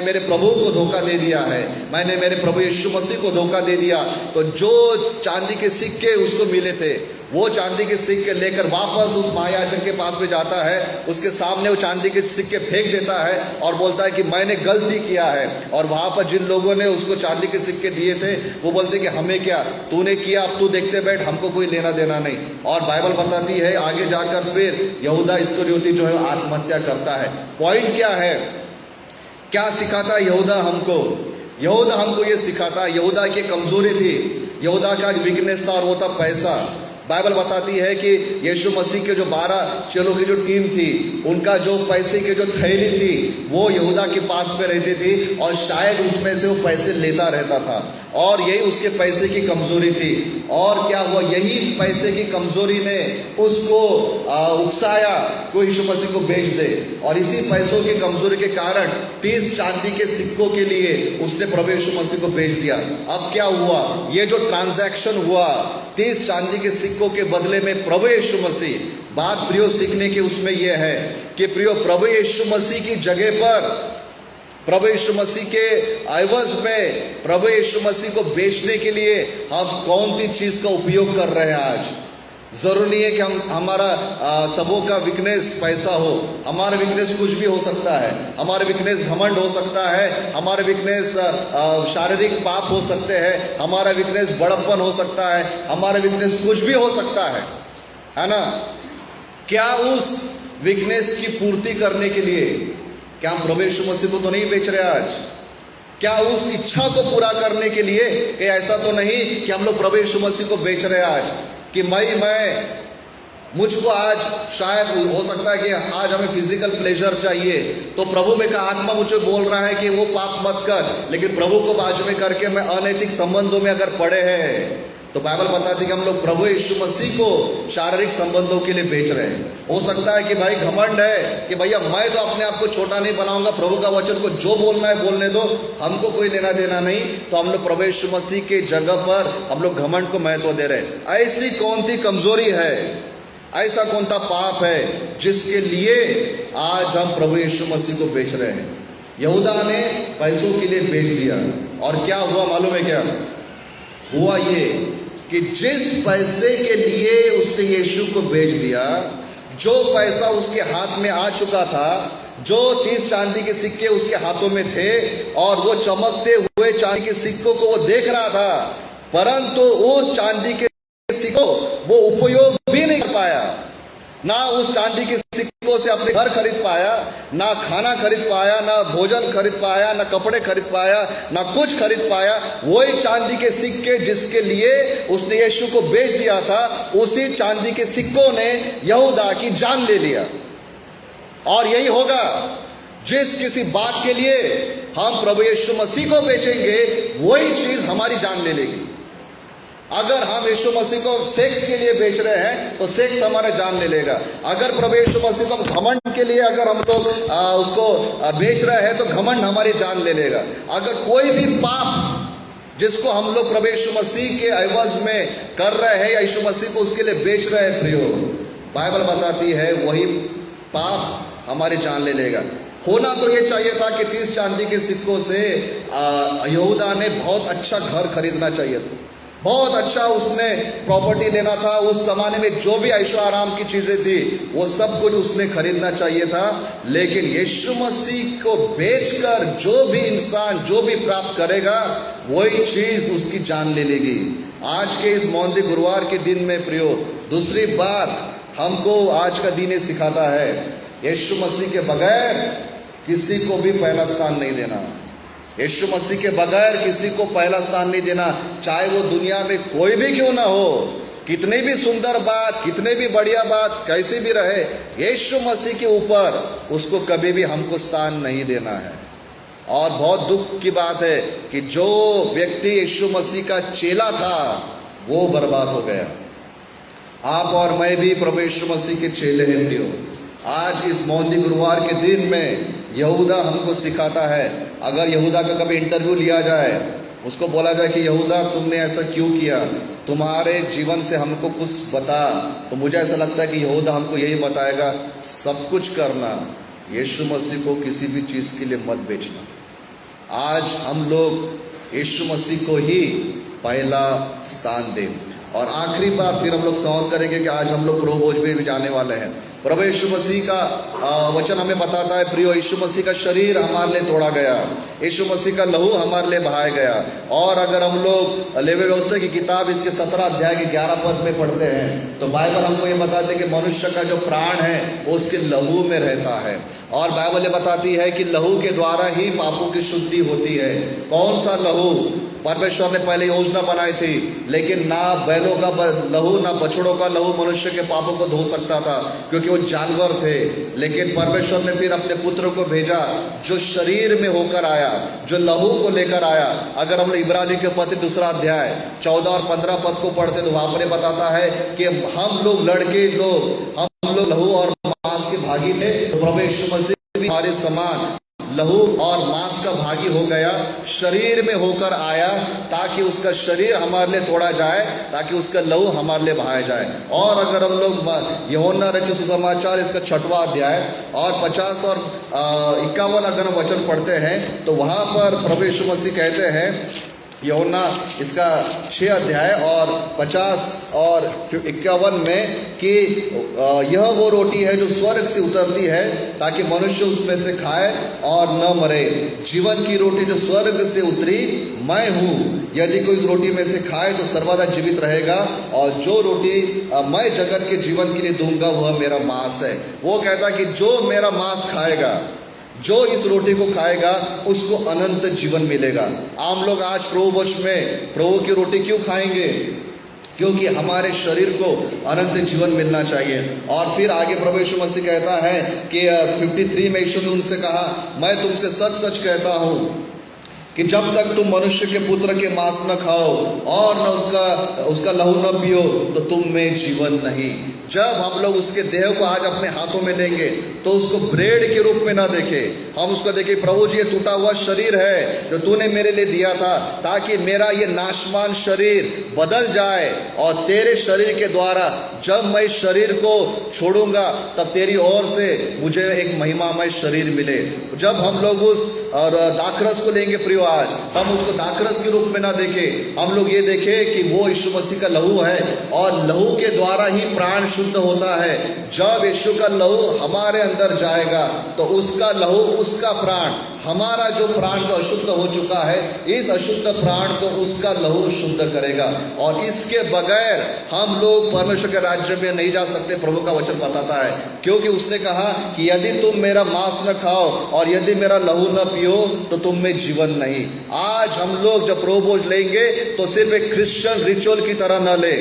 मेरे प्रभु को धोखा दे दिया है, मैंने मेरे प्रभु यीशु मसीह को धोखा दे दिया, तो जो चांदी के सिक्के उसको मिले थे, वो चांदी के सिक्के लेकर वापस उस महायाजक के पास में जाता है, उसके सामने वो चांदी के सिक्के फेंक देता है और बोलता है कि मैंने गलती किया है। और वहां पर जिन लोगों ने उसको चांदी के सिक्के दिए थे, वो बोलते कि हमें क्या, तूने किया, अब तू देखते बैठ, हमको कोई लेना देना नहीं। और बाइबल बताती है आगे जाकर फिर यहूदा इस्करियोती जो है आत्महत्या करता है। पॉइंट क्या है, क्या सिखाता है यहूदा हमको? यहूदा हमको ये सिखाता, यहूदा की कमजोरी थी, यहूदा का वीकनेस था, और वो था पैसा। बाइबल बताती है कि यीशु मसीह के जो 12 चेलों की जो टीम थी, उनका जो पैसे की जो थैली थी वो यहूदा के पास में रहती थी, और शायद उसमें से वो पैसे लेता रहता था, और यही उसके पैसे की कमजोरी थी। और क्या हुआ, यही पैसे की कमजोरी ने उसको उकसाया को यीशु मसीह को बेच दे, और इसी पैसों की कमजोरी के कारण 30 चांदी के सिक्कों के लिए उसने प्रभु यीशु मसीह को बेच दिया। अब क्या हुआ, ये जो ट्रांजैक्शन हुआ 30 चांदी के सिक्कों के बदले में प्रभु यीशु मसीह, बात प्रियो सीखने की उसमें यह है कि प्रियो प्रभु यीशु मसीह की जगह पर, प्रभु यीशु मसीह के एवज में प्रभु यीशु मसीह को बेचने के लिए हम कौन सी चीज का उपयोग कर रहे हैं आज। जरूरी नहीं है कि हमारा सबों का वीकनेस पैसा हो, हमारा वीकनेस कुछ भी हो सकता है, हमारा वीकनेस घमंड हो सकता है, हमारा वीकनेस शारीरिक पाप हो सकते हैं, हमारा वीकनेस बड़प्पन हो सकता है, हमारा वीकनेस कुछ भी हो सकता है ना। क्या उस वीकनेस की पूर्ति करने के लिए क्या हम प्रभु यीशु मसीह को तो नहीं बेच रहे आज? क्या उस इच्छा को पूरा करने के लिए कि ऐसा तो नहीं कि हम लोग प्रभु यीशु मसीह को बेच रहे हैं आज कि मुझको आज शायद हो सकता है कि आज हमें फिजिकल प्लेजर चाहिए, तो प्रभु में का आत्मा मुझे बोल रहा है कि वो पाप मत कर, लेकिन प्रभु को बाजू में करके मैं अनैतिक संबंधों में अगर पड़े हैं, तो बाइबल बताती है कि हम लोग प्रभु यीशु मसीह को शारीरिक संबंधों के लिए बेच रहे हैं। हो सकता है कि भाई घमंड है कि भैया मैं तो अपने आप को छोटा नहीं बनाऊंगा, प्रभु का वचन को जो बोलना है बोलने दो, हमको कोई लेना देना नहीं, तो हम लोग प्रभु यीशु मसीह के जगह पर हम लोग घमंड को महत्व दे रहे हैं। ऐसी कौन सी कमजोरी है, ऐसा कौन सा पाप है जिसके लिए आज हम प्रभु यीशु मसीह को बेच रहे हैं? यहूदा ने पैसों के लिए बेच दिया। और क्या हुआ मालूम है क्या हुआ? ये कि जिस पैसे के लिए उसने यीशु को बेच दिया, जो पैसा उसके हाथ में आ चुका था, जो 30 चांदी के सिक्के उसके हाथों में थे और वो चमकते हुए चांदी के सिक्कों को वो देख रहा था, परंतु उस चांदी के सिक्कों वो उपयोग भी नहीं कर पाया। ना उस चांदी के सिक्कों से अपने घर खरीद पाया, ना खाना खरीद पाया, ना भोजन खरीद पाया, ना कपड़े खरीद पाया, ना कुछ खरीद पाया। वही चांदी के सिक्के जिसके लिए उसने यीशु को बेच दिया था, उसी चांदी के सिक्कों ने यहूदा की जान ले लिया। और यही होगा, जिस किसी बात के लिए हम प्रभु यीशु मसीह को बेचेंगे, वही चीज हमारी जान ले लेगी। अगर हम यीशु मसीह को सेक्स के लिए बेच रहे हैं तो सेक्स हमारा जान ले लेगा। अगर प्रभु यीशु मसीह को घमंड के लिए अगर हम लोग उसको बेच रहे हैं तो घमंड हमारी जान ले लेगा। अगर कोई भी पाप जिसको हम लोग प्रभु यीशु मसीह के एवज में कर रहे हैं या यीशु मसीह को उसके लिए बेच रहे हैं, प्रियो, बाइबल बताती है वही पाप हमारी जान ले लेगा। होना तो ये चाहिए था कि 30 चांदी के सिक्कों से यहूदा ने बहुत अच्छा घर खरीदना चाहिए था, बहुत अच्छा उसने प्रॉपर्टी लेना था। उस जमाने में जो भी ऐशो आराम की चीजें थी वो सब कुछ उसने खरीदना चाहिए था। लेकिन यीशु मसीह को बेचकर जो भी इंसान जो भी प्राप्त करेगा, वही चीज उसकी जान ले लेगी। आज के इस मौंदी गुरुवार के दिन में प्रियो, दूसरी बात हमको आज का दिन ये सिखाता है, यीशु मसीह के बगैर किसी को भी पहला स्थान नहीं देना। यीशु मसीह के बगैर किसी को पहला स्थान नहीं देना, चाहे वो दुनिया में कोई भी क्यों ना हो, कितनी भी सुंदर बात, कितने भी बढ़िया बात कैसी भी रहे, यीशु मसीह के ऊपर उसको कभी भी हमको स्थान नहीं देना है। और बहुत दुख की बात है कि जो व्यक्ति यीशु मसीह का चेला था वो बर्बाद हो गया। आप और मैं भी प्रभु यीशु मसीह के चेले हैं प्रियो। आज इस मौंदी गुरुवार के दिन में यहूदा हमको सिखाता है। अगर यहूदा का कभी इंटरव्यू लिया जाए, उसको बोला जाए कि यहूदा तुमने ऐसा क्यों किया, तुम्हारे जीवन से हमको कुछ बता, तो मुझे ऐसा लगता है कि यहूदा हमको यही बताएगा, सब कुछ करना, यीशु मसीह को किसी भी चीज के लिए मत बेचना। आज हम लोग यीशु मसीह को ही पहला स्थान दें। और आखिरी बात फिर हम लोग समाप्त करेंगे कि आज हम लोग प्रभु भोज में भी जाने वाले हैं। प्रभु यीशु मसीह का वचन हमें बताता है प्रियो, यीशु मसीह का शरीर हमारे लिए तोड़ा गया, यीशु मसीह का लहू हमारे लिए बहाया गया। और अगर हम लोग लेवी व्यवस्था की किताब इसके 17 अध्याय के 11 पद में पढ़ते हैं तो बाइबल हमको ये बताते हैं कि मनुष्य का जो प्राण है वो उसके लहू में रहता है। और बाइबल ये बताती है कि लहू के द्वारा ही पापों की शुद्धि होती है। कौन सा लहू? परमेश्वर ने पहले योजना बनाई थी, लेकिन ना बैलों का लहू ना बछड़ों का लहू मनुष्य के पापों को धो सकता था, क्योंकि वो जानवर थे। लेकिन परमेश्वर ने फिर अपने पुत्र को भेजा जो शरीर में होकर आया, जो लहू को लेकर आया। अगर हम इब्रानी के पत्र 2 अध्याय 14 और 15 पद को पढ़ते तो वहां पर बताता है कि हम लोग लड़के लोग, हम लोग लहू और मांस के भागी थे, तो प्रभु यीशु मसीह भी हमारे समान लहू और मांस का भागी हो गया, शरीर में होकर आया, ताकि उसका शरीर हमारे लिए तोड़ा जाए, ताकि उसका लहू हमारे लिए बहाया जाए। और अगर हम लोग यूहन्ना रचित सुसमाचार इसका 6वां अध्याय और 50 और 51 अगर हम वचन पढ़ते हैं तो वहां पर प्रभु यीशु मसीह कहते हैं, यूहन्ना इसका 6 अध्याय और 50 और 51 में कि यह वो रोटी है जो स्वर्ग से उतरती है ताकि मनुष्य उसमें से खाए और न मरे। जीवन की रोटी जो स्वर्ग से उतरी मैं हूँ, यदि कोई इस रोटी में से खाए तो सर्वदा जीवित रहेगा, और जो रोटी मैं जगत के जीवन के लिए दूंगा वह मेरा मांस है। वो कहता कि जो मेरा मांस खाएगा, जो इस रोटी को खाएगा, उसको अनंत जीवन मिलेगा। आम लोग आज प्रभु वश में प्रभु की रोटी क्यों खाएंगे? क्योंकि हमारे शरीर को अनंत जीवन मिलना चाहिए। और फिर आगे प्रभु यीशु मसीह कहता है कि 53 में यीशु ने उनसे कहा, मैं तुमसे सच सच कहता हूं कि जब तक तुम मनुष्य के पुत्र के मांस न खाओ और न उसका लहू न पियो तो तुम में जीवन नहीं। जब हम लोग उसके देह को आज अपने हाथों में लेंगे तो उसको ब्रेड के रूप में ना देखें, हम उसको देखें प्रभु जी ये टूटा हुआ शरीर है जो तूने मेरे लिए दिया था, ताकि मेरा ये नाशवान शरीर बदल जाए और तेरे शरीर के द्वारा जब मैं शरीर को छोड़ूंगा तब तेरी ओर से मुझे एक महिमामय शरीर मिले। जब हम लोग उस और दाखरस को लेंगे प्रियो, आज हम उसको दाखरस के रूप में ना देखें, हम लोग ये देखें कि वो यीशु मसीह का लहू है और लहू के द्वारा ही प्राण शुद्ध होता है। जब यीशु का लहू हमारे अंदर जाएगा तो उसका लहू, उसका प्राण, हमारा जो प्राण तो अशुद्ध हो चुका है, इस अशुद्ध प्राण को उसका लहू शुद्ध करेगा। और इसके बगैर हम लोग परमेश्वर के राज्य में नहीं जा सकते। प्रभु का वचन बताता है, क्योंकि उसने कहा कि यदि तुम मेरा मांस न खाओ और यदि मेरा लहू न पियो तो तुम में जीवन नहीं। आज हम लोग जब प्रभु भोज लेंगे तो सिर्फ एक क्रिश्चियन रिचुअल की तरह न ले।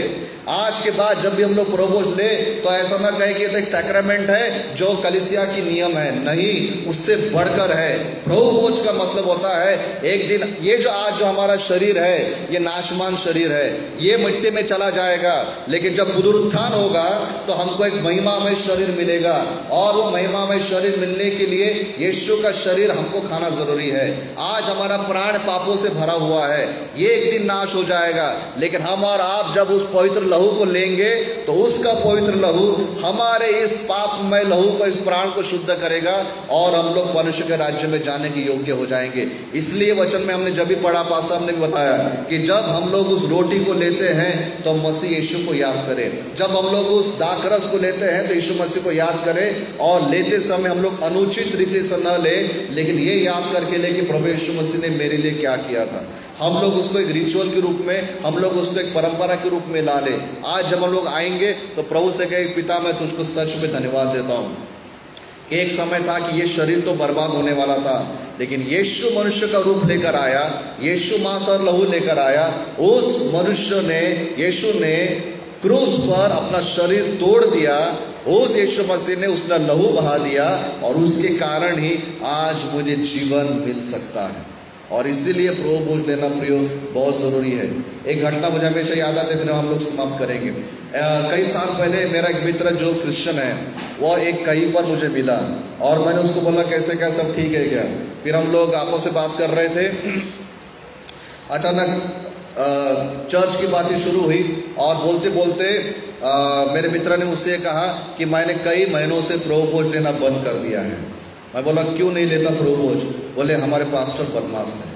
आज के बाद जब भी हम लोग प्रभु भोज ले तो ऐसा ना कहे कि ये तो एक सैक्रामेंट है जो कलीसिया की नियम है, नहीं, उससे बढ़कर है। प्रभु भोज का मतलब होता है एक दिन ये जो आज जो हमारा शरीर है, ये नाशमान शरीर है, ये मिट्टी में चला जाएगा, लेकिन जब पुनरुत्थान होगा तो हमको एक महिमामय शरीर मिलेगा। और वो महिमामय शरीर मिलने के लिए यीशु का शरीर हमको खाना जरूरी है। आज हमारा प्राण पापों से भरा हुआ है, ये एक दिन नाश हो जाएगा, लेकिन हम और आप जब उस पवित्र लहू को लेंगे तो उसका पवित्र लहू हमारे इस पापमय लहू को, इस प्राण को शुद्ध करेगा और हम लोग मनुष्य के राज्य में जाने के योग्य हो जाएंगे। इसलिए वचन में हमने जब भी पढ़ा, पासा हमने भी बताया कि जब हम लोग उस रोटी को लेते हैं तो मसीह यीशु को याद करें, जब हम लोग उस दाखरस को लेते हैं तो यीशु मसीह को याद करें। और लेते समय हम लोग अनुचित रीति से न ले, लेकिन ये याद करके ले कि प्रभु यीशु मसीह ने मेरे लिए क्या किया था। हम लोग उसको एक रिचुअल के रूप में, हम लोग उसको एक परंपरा के रूप में ला ले। आज जब हम लोग आएंगे तो प्रभु से कहे, पिता मैं तुझको सच में धन्यवाद देता हूँ। एक समय था कि ये शरीर तो बर्बाद होने वाला था, लेकिन यीशु मनुष्य का रूप लेकर आया, यीशु मांस और लहू लेकर आया। उस मनुष्य ने, यीशु ने क्रूस पर अपना शरीर तोड़ दिया, उस यीशु मसीह ने उसका लहू बहा दिया और उसके कारण ही आज मुझे जीवन मिल सकता है। और इसीलिए प्रभु भोज लेना प्रियो बहुत जरूरी है। एक घटना मुझे हमेशा याद आती है, फिर हम लोग समाप्त करेंगे। कई साल पहले मेरा एक मित्र जो क्रिश्चियन है, वो एक कहीं पर मुझे मिला और मैंने उसको बोला कैसे, क्या सब ठीक है क्या? फिर हम लोग आपस में बात कर रहे थे, अचानक चर्च की बातें शुरू हुई और बोलते बोलते मेरे मित्र ने मुझसे कहा कि मैंने कई महीनों से प्रभु भोज लेना बंद कर दिया है। मैं बोला क्यों नहीं लेता प्रभु भोज? बोले हमारे पास्टर बदमाश है,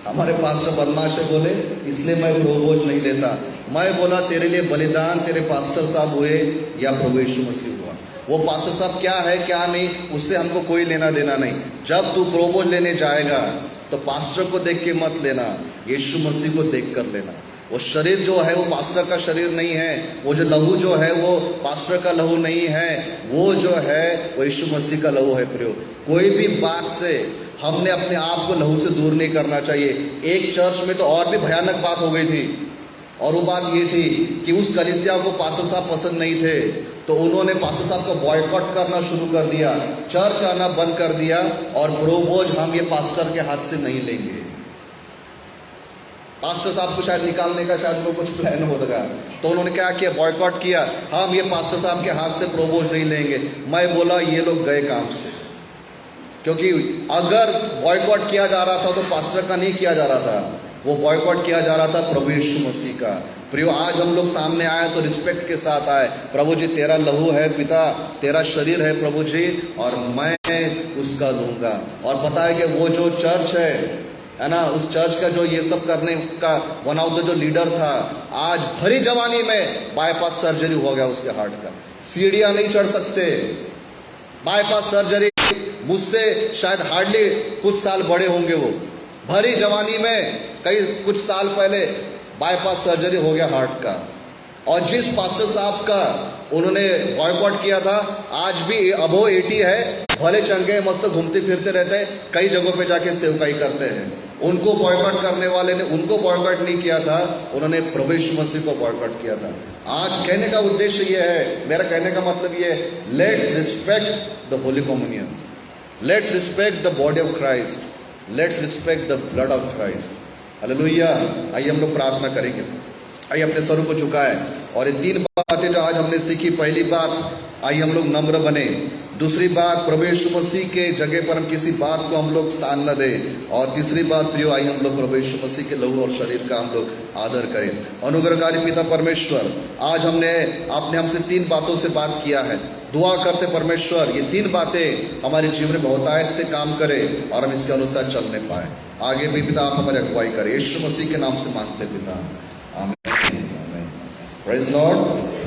हमारे पास्टर बदमाश है, बोले इसलिए मैं प्रभु भोज नहीं लेता। मैं बोला तेरे लिए बलिदान तेरे पास्टर साहब हुए या प्रभु यीशु मसीह हुआ? वो पास्टर साहब क्या है क्या नहीं, उससे हमको कोई लेना देना नहीं। जब तू प्रभु भोज लेने जाएगा तो पास्टर को देख के मत लेना, यीशु मसीह को देख कर लेना। वो शरीर जो है वो पास्टर का शरीर नहीं है, वो जो लहू जो है वो पास्टर का लहू नहीं है, वो जो है वो यीशु मसीह का लहू है। प्रियो, कोई भी बात से हमने अपने आप को लहू से दूर नहीं करना चाहिए। एक चर्च में तो और भी भयानक बात हो गई थी, और वो बात ये थी कि उस कलीसिया को पास्टर साहब पसंद नहीं थे, तो उन्होंने पास्टर साहब को बॉयकॉट करना शुरू कर दिया, चर्च आना बंद कर दिया और प्रभु भोज हम ये पास्टर के हाथ से नहीं लेंगे। पास्टर साहब को शायद निकालने का शायद वो कुछ प्लान हो लगा, तो उन्होंने क्या किया, बॉयकॉट किया, हम ये पास्टर साहब के हाथ से प्रभु भोज नहीं लेंगे। मैं बोला ये लोग गए काम से, क्योंकि अगर बॉयकॉट किया जा रहा था तो पास्टर का नहीं किया जा रहा था, वो बॉयकॉट किया जा रहा था प्रभु यीशु मसीह का। प्रियो, आज हम लोग सामने आए तो रिस्पेक्ट के साथ आए। प्रभु जी तेरा लहू है पिता, तेरा शरीर है प्रभु जी, और मैं उसका लूंगा। और पता है कि वो जो चर्च है ना, उस चर्च का जो ये सब करने का वन ऑफ द जो लीडर था, आज भरी जवानी में बाईपास सर्जरी हो गया उसके हार्ट का, सीढ़ियां नहीं चढ़ सकते, बाईपास सर्जरी। मुझसे शायद हार्डली कुछ साल बड़े होंगे वो, भरी जवानी में कुछ साल पहले बाईपास सर्जरी हो गया हार्ट का। और जिस पास्टर साहब का उन्होंने बॉयकॉट किया था, आज भी अबो 80 है, भले चंगे मस्त घूमते फिरते रहते हैं, कई जगहों पे जाके सेवकाई करते हैं। उनको बॉयकॉट करने वाले ने उनको बॉयकॉट नहीं किया था, उन्होंने प्रभु यीशु मसीह को बॉयकॉट किया था। आज कहने का उद्देश्य ये है, मेरा कहने का मतलब ये है, let's respect the holy communion, let's respect the body of Christ, let's respect the blood of Christ. Hallelujah. आइए हम लोग प्रार्थना करेंगे, आइए अपने सरों को झुकाए और ये 3 बातें जो आज हमने सीखी। पहली बात, आइए हम लोग नम्र बने। दूसरी बात, प्रभु यीशु मसीह के जगह पर हम किसी बात को हम लोग स्थान न दें। और तीसरी बात प्रियो, आइए हम लोग प्रभु यीशु मसीह के लहू और शरीर का हम लोग आदर करें। अनुग्रहकारी पिता परमेश्वर, आज आपने हमसे 3 बातों से बात किया है। दुआ करते परमेश्वर ये 3 बातें हमारे जीवन में बहुतायत से काम करें और हम इसके अनुसार चलने पाए। आगे भी पिता आप हमारी अगुवाई करें, यीशु मसीह के नाम से मांगते पिता, आमीन। Praise Lord.